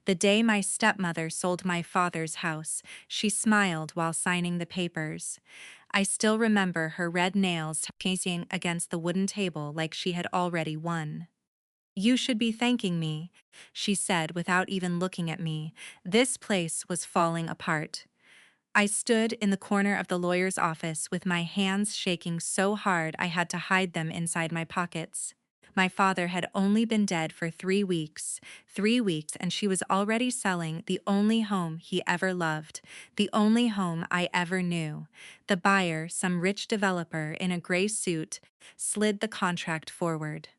The day my stepmother sold my father's house, she smiled while signing the papers. I still remember her red nails chasing against the wooden table like she had already won. "You should be thanking me," she said without even looking at me. This place was falling apart. I stood in the corner of the lawyer's office with my hands shaking so hard I had to hide them inside my pockets. My father had only been dead for 3 weeks, and she was already selling the only home he ever loved, the only home I ever knew. The buyer, some rich developer in a gray suit, slid the contract forward.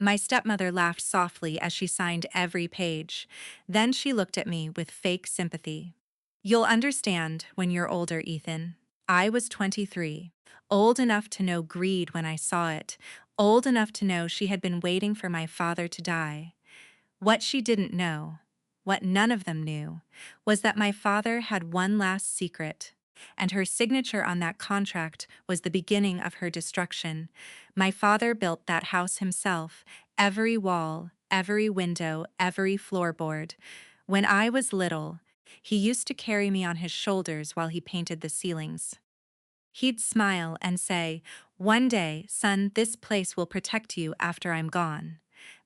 My stepmother laughed softly as she signed every page. Then she looked at me with fake sympathy. "You'll understand when you're older, Ethan." I was 23, old enough to know greed when I saw it, old enough to know she had been waiting for my father to die. What she didn't know, what none of them knew, was that my father had one last secret, and her signature on that contract was the beginning of her destruction. My father built that house himself, every wall, every window, every floorboard. When I was little, he used to carry me on his shoulders while he painted the ceilings. He'd smile and say, "One day, son, this place will protect you after I'm gone."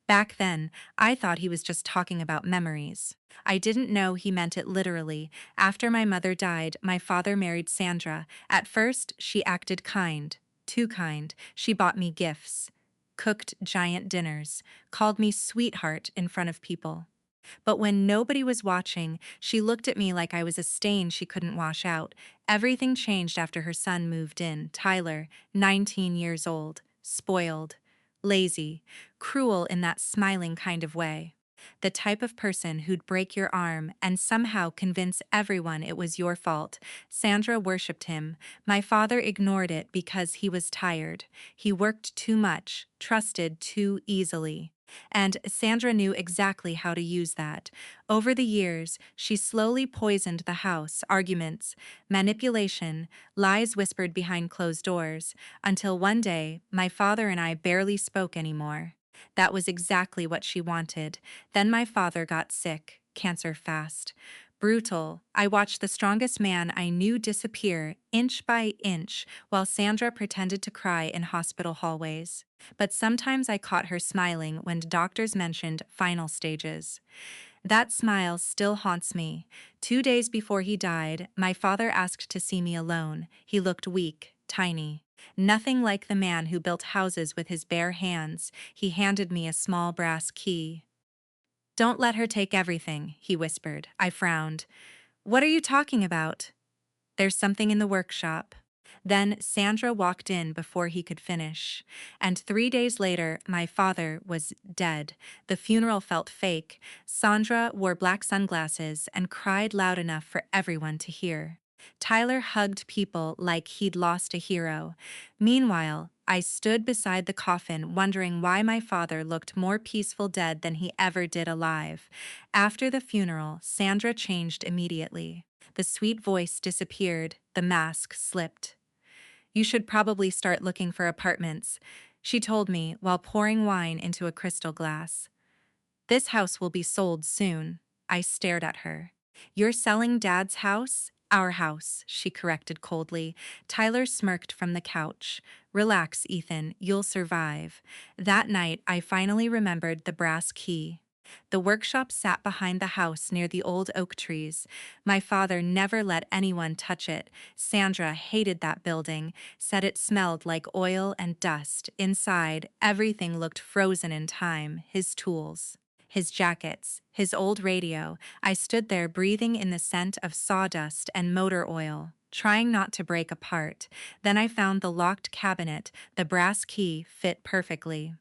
Back then, I thought he was just talking about memories. I didn't know he meant it literally. After my mother died, my father married Sandra. At first, she acted kind, too kind. She bought me gifts, cooked giant dinners, called me sweetheart in front of people. But when nobody was watching, she looked at me like I was a stain she couldn't wash out. Everything changed after her son moved in, Tyler, 19 years old, spoiled, lazy, cruel in that smiling kind of way. The type of person who'd break your arm and somehow convince everyone it was your fault. Sandra worshipped him. My father ignored it because he was tired. He worked too much, trusted too easily. And Sandra knew exactly how to use that. Over the years, she slowly poisoned the house, arguments, manipulation, lies whispered behind closed doors, until one day, my father and I barely spoke anymore. That was exactly what she wanted. Then my father got sick, cancer fast. Brutal. I watched the strongest man I knew disappear, inch by inch, while Sandra pretended to cry in hospital hallways. But sometimes I caught her smiling when doctors mentioned final stages. That smile still haunts me. 2 days before he died, my father asked to see me alone. He looked weak, tiny. Nothing like the man who built houses with his bare hands. He handed me a small brass key. "Don't let her take everything," he whispered. I frowned. "What are you talking about?" "There's something in the workshop." Then Sandra walked in before he could finish. And 3 days later, my father was dead. The funeral felt fake. Sandra wore black sunglasses and cried loud enough for everyone to hear. Tyler hugged people like he'd lost a hero. Meanwhile, I stood beside the coffin wondering why my father looked more peaceful dead than he ever did alive. After the funeral, Sandra changed immediately. The sweet voice disappeared, the mask slipped. "You should probably start looking for apartments," she told me while pouring wine into a crystal glass. "This house will be sold soon." I stared at her. "You're selling Dad's house?" "Our house," she corrected coldly. Tyler smirked from the couch. "Relax, Ethan, you'll survive." That night, I finally remembered the brass key. The workshop sat behind the house near the old oak trees. My father never let anyone touch it. Sandra hated that building, said it smelled like oil and dust. Inside, everything looked frozen in time, his tools, his jackets, his old radio. I stood there breathing in the scent of sawdust and motor oil, trying not to break apart. Then I found the locked cabinet. The brass key fit perfectly.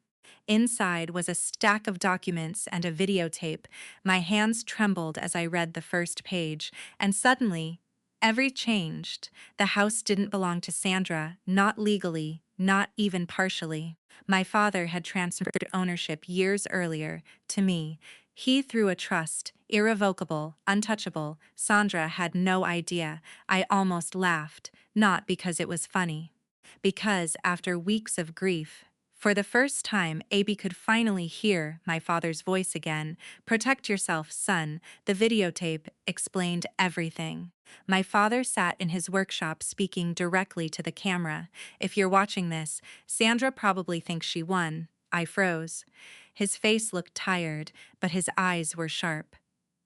Inside was a stack of documents and a videotape. My hands trembled as I read the first page, and suddenly, everything changed. The house didn't belong to Sandra, not legally, not even partially. My father had transferred ownership years earlier, to me. He threw a trust, irrevocable, untouchable. Sandra had no idea. I almost laughed, not because it was funny. Because after weeks of grief, For the first time, Abby could finally hear my father's voice again. "Protect yourself, son." The videotape explained everything. My father sat in his workshop speaking directly to the camera. "If you're watching this, Sandra probably thinks she won." I froze. His face looked tired, but his eyes were sharp.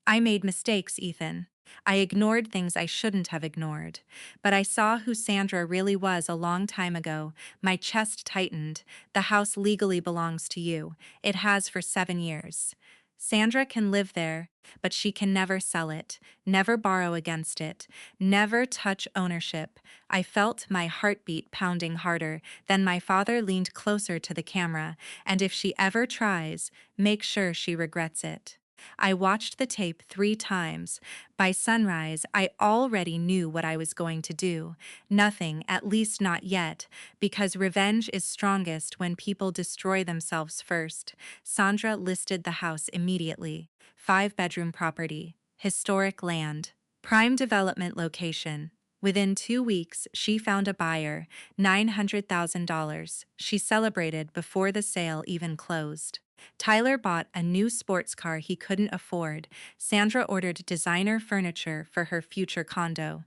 "I made mistakes, Ethan. I ignored things I shouldn't have ignored. But I saw who Sandra really was a long time ago." My chest tightened. "The house legally belongs to you. It has for 7 years. Sandra can live there, but she can never sell it, never borrow against it, never touch ownership." I felt my heartbeat pounding harder. Then my father leaned closer to the camera. "And if she ever tries, make sure she regrets it." I watched the tape 3 times. By sunrise, I already knew what I was going to do. Nothing, at least not yet, because revenge is strongest when people destroy themselves first. Sandra listed the house immediately. 5-bedroom property, historic land, prime development location. Within 2 weeks, she found a buyer, $900,000. She celebrated before the sale even closed. Tyler bought a new sports car he couldn't afford. Sandra ordered designer furniture for her future condo.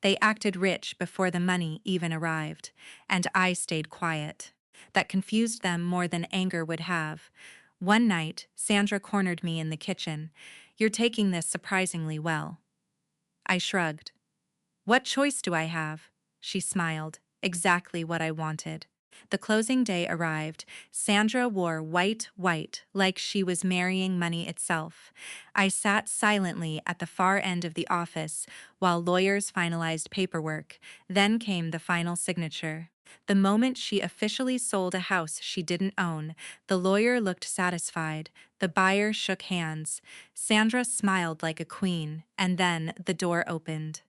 They acted rich before the money even arrived, and I stayed quiet. That confused them more than anger would have. One night, Sandra cornered me in the kitchen. "You're taking this surprisingly well." I shrugged. "What choice do I have?" She smiled. "Exactly what I wanted." The closing day arrived. Sandra wore white, like she was marrying money itself. I sat silently at the far end of the office while lawyers finalized paperwork. Then came the final signature. The moment she officially sold a house she didn't own, the lawyer looked satisfied. The buyer shook hands. Sandra smiled like a queen, and then the door opened.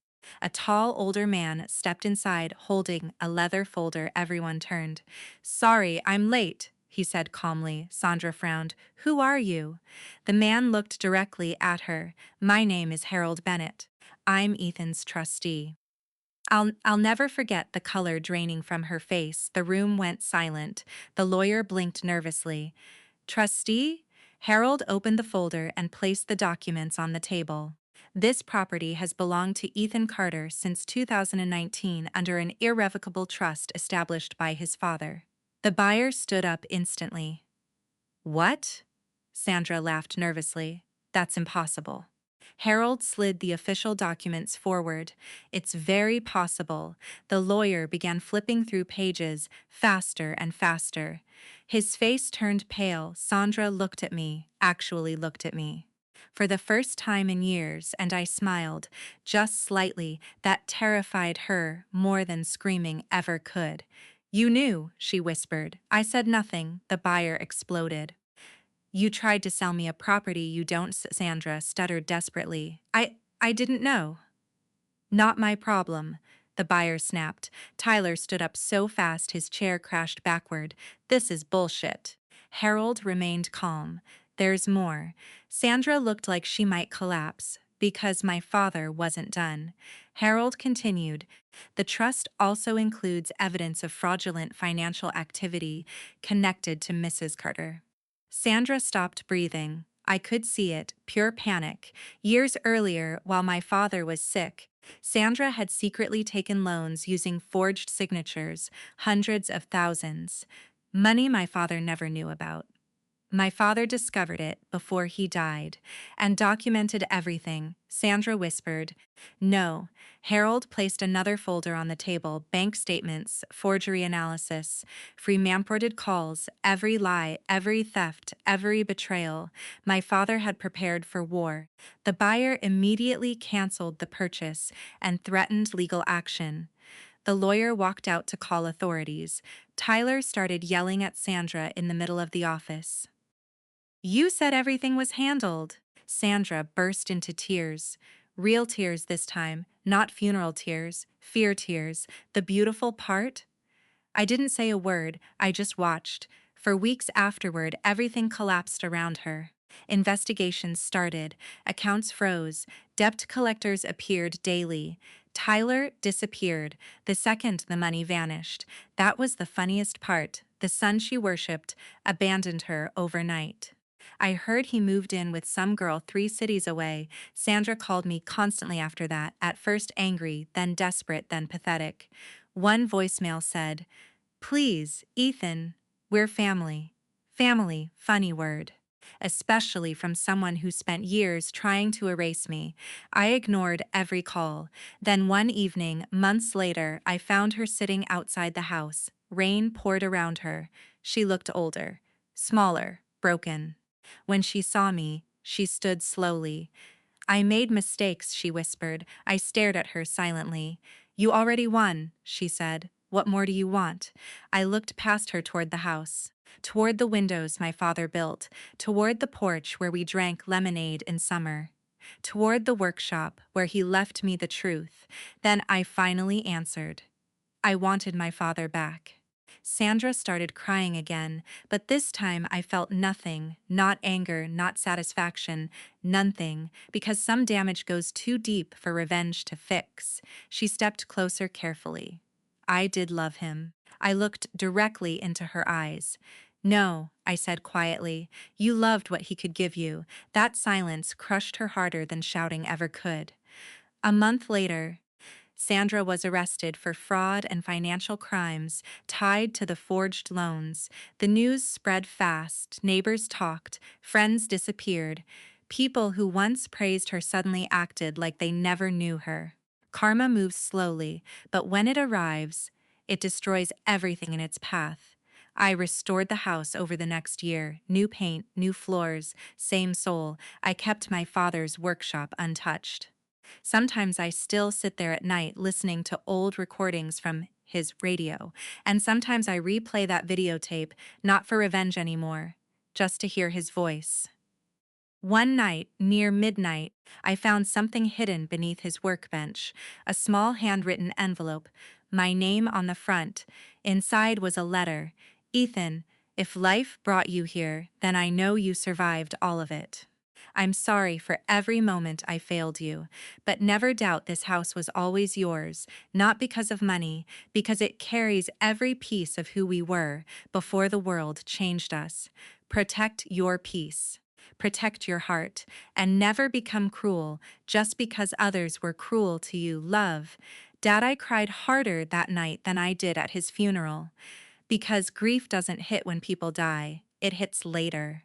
A tall, older man stepped inside holding a leather folder. Everyone turned. "Sorry, I'm late," he said calmly. Sandra frowned. "Who are you?" The man looked directly at her. "My name is Harold Bennett. I'm Ethan's trustee." I'll never forget the color draining from her face. The room went silent. The lawyer blinked nervously. "Trustee?" Harold opened the folder and placed the documents on the table. "This property has belonged to Ethan Carter since 2019 under an irrevocable trust established by his father." The buyer stood up instantly. "What?" Sandra laughed nervously. "That's impossible." Harold slid the official documents forward. "It's very possible." The lawyer began flipping through pages, faster and faster. His face turned pale. Sandra looked at me, actually looked at me. For the first time in years, and I smiled, just slightly. That terrified her more than screaming ever could. "You knew," she whispered. "I said nothing." The buyer exploded. "You tried to sell me a property you don't," Sandra stuttered desperately. I didn't know." "Not my problem," the buyer snapped. Tyler stood up so fast his chair crashed backward. "This is bullshit." Harold remained calm. "There's more." Sandra looked like she might collapse, because my father wasn't done. Harold continued. "The trust also includes evidence of fraudulent financial activity connected to Mrs. Carter." Sandra stopped breathing. I could see it, pure panic. Years earlier, while my father was sick, Sandra had secretly taken loans using forged signatures, hundreds of thousands. Money my father never knew about. My father discovered it before he died and documented everything. Sandra whispered. "No." Harold placed another folder on the table. Bank statements, forgery analysis, free-reported calls, every lie, every theft, every betrayal. My father had prepared for war. The buyer immediately canceled the purchase and threatened legal action. The lawyer walked out to call authorities. Tyler started yelling at Sandra in the middle of the office. "You said everything was handled." Sandra burst into tears. Real tears this time, not funeral tears, fear tears. "The beautiful part?" I didn't say a word, I just watched. For weeks afterward, everything collapsed around her. Investigations started, accounts froze, debt collectors appeared daily. Tyler disappeared the second the money vanished. That was the funniest part. The son she worshipped abandoned her overnight. I heard he moved in with some girl 3 cities away. Sandra called me constantly after that, at first angry, then desperate, then pathetic. One voicemail said, "Please, Ethan, we're family." Family, funny word. Especially from someone who spent years trying to erase me. I ignored every call. Then one evening, months later, I found her sitting outside the house. Rain poured around her. She looked older, smaller, broken. When she saw me, she stood slowly. "I made mistakes," she whispered. I stared at her silently. "You already won," she said. "What more do you want?" I looked past her toward the house, toward the windows my father built, toward the porch where we drank lemonade in summer, toward the workshop where he left me the truth. Then I finally answered. I wanted my father back. Sandra started crying again, but this time I felt nothing, not anger, not satisfaction, nothing, because some damage goes too deep for revenge to fix. She stepped closer carefully. I did love him. I looked directly into her eyes. "No," I said quietly, "you loved what he could give you." That silence crushed her harder than shouting ever could. A month later, Sandra was arrested for fraud and financial crimes tied to the forged loans. The news spread fast, neighbors talked, friends disappeared. People who once praised her suddenly acted like they never knew her. Karma moves slowly, but when it arrives, it destroys everything in its path. I restored the house over the next year. New paint, new floors, same soul. I kept my father's workshop untouched. Sometimes I still sit there at night listening to old recordings from his radio, and sometimes I replay that videotape, not for revenge anymore, just to hear his voice. One night, near midnight, I found something hidden beneath his workbench, a small handwritten envelope, my name on the front. Inside was a letter. "Ethan, if life brought you here, then I know you survived all of it. I'm sorry for every moment I failed you, but never doubt this house was always yours, not because of money, because it carries every piece of who we were before the world changed us. Protect your peace. Protect your heart, and never become cruel just because others were cruel to you. Love." Dad, I cried harder that night than I did at his funeral. Because grief doesn't hit when people die, it hits later.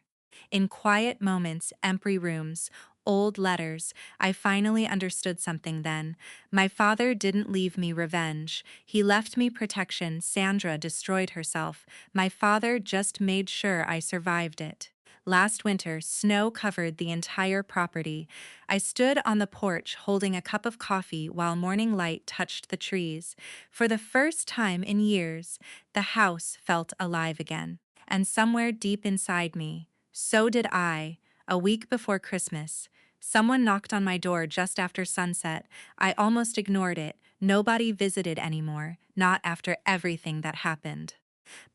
In quiet moments, empty rooms, old letters, I finally understood something then. My father didn't leave me revenge. He left me protection. Sandra destroyed herself. My father just made sure I survived it. Last winter, snow covered the entire property. I stood on the porch holding a cup of coffee while morning light touched the trees. For the first time in years, the house felt alive again. And somewhere deep inside me, so did I. A week before Christmas, someone knocked on my door just after sunset. I almost ignored it. Nobody visited anymore, not after everything that happened.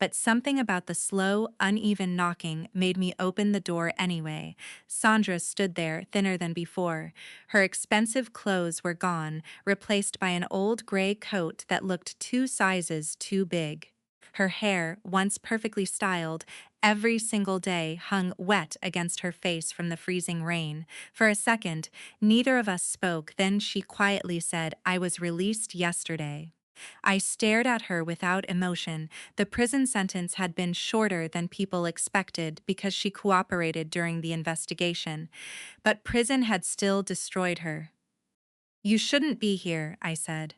But something about the slow, uneven knocking made me open the door anyway. Sandra stood there, thinner than before. Her expensive clothes were gone, replaced by an old gray coat that looked 2 sizes too big. Her hair, once perfectly styled, every single day hung wet against her face from the freezing rain. For a second, neither of us spoke. Then she quietly said, "I was released yesterday." I stared at her without emotion. The prison sentence had been shorter than people expected because she cooperated during the investigation. But prison had still destroyed her. "You shouldn't be here," I said.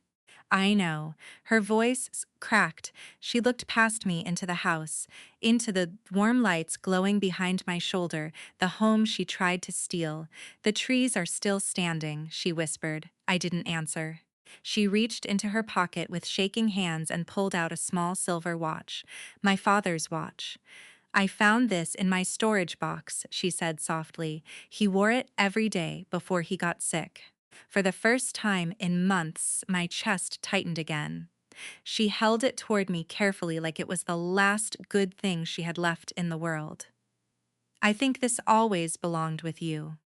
"I know." Her voice cracked. She looked past me into the house, into the warm lights glowing behind my shoulder, the home she tried to steal. "The trees are still standing," she whispered. I didn't answer. She reached into her pocket with shaking hands and pulled out a small silver watch. My father's watch. "I found this in my storage box," she said softly. "He wore it every day before he got sick." For the first time in months, my chest tightened again. She held it toward me carefully like it was the last good thing she had left in the world. "I think this always belonged with you."